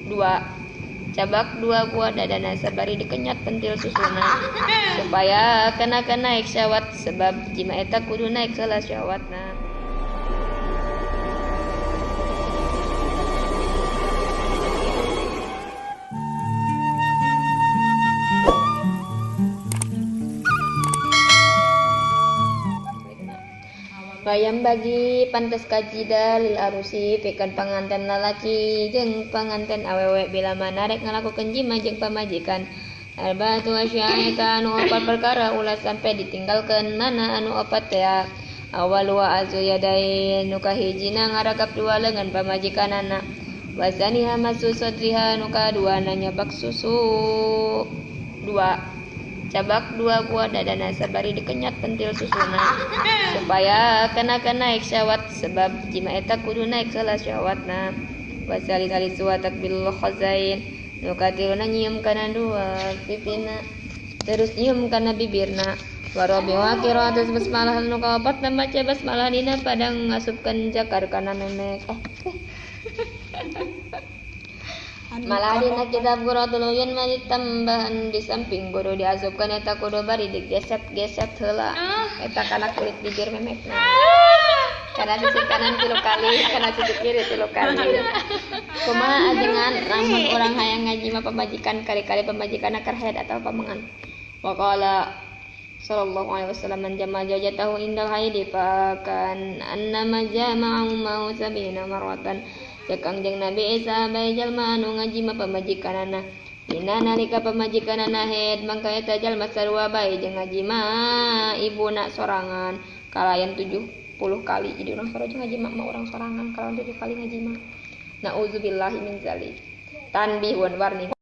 2. Cabak 2 buah dadana sabari dikenyot pentil susuna supaya kena naik syawat sebab jima eta kudu naik salah syawatna. Bayam bagi pantas kajida lil arusi pikan panganten lalaki jeung panganten awewe bila mana rek ngalakukeun jima jeung pamajikan. Arba'atu asya'a anu opat perkara ulah sampai ditinggalkeun nana anu opat teh. Awal wa azu yadain nu kahijina ngarakap dua lengan pamajikanana. Wasaniha masu sodriha nu kadua nyabak susu 2. Cabak 2 buah dadana sabari dikenyot pentil susuna supaya kena naik syawat sebab jima eta kudu naik salah syawatna. Wasali tali suwatak bil khazain nu katiluna nyium kana dua pipina terus nyium kana bibirna. Warabi wa qiraatus basmalah nu kaopat maca basmalah dina padang ngasupkeun jakar kana memek. Malah dina kitab Quratul Uyun mah ditambahan di samping guru diasupkan eta kudu bari digesep-gesep heula eta kana kulit bibir memekna. Kana sisi kanan 3 kali, kana sisi kiri 3 kali. Kumaha ajengan lamun urang hayang ngaji mah pamajikan kali-kali pamajikanna karhed atau pamangan. Wa qala sallallahu alaihi wasallam man jama'a jatahu indal haidi fakan annama jama'u mau sabina marwatan. Cekang jeung Nabi Isa bae jalma anu ngaji mah pamajikanana. Dina nalika pamajikanana haid mangka eta jalma sarua bae jeung ngaji mah ibuna sorangan kalayan 70 kali. Jadi urang sarua ngaji mah urang sorangan kalayan 7 kali ngaji mah. Nauzubillahi min zalik. Tanbihun warning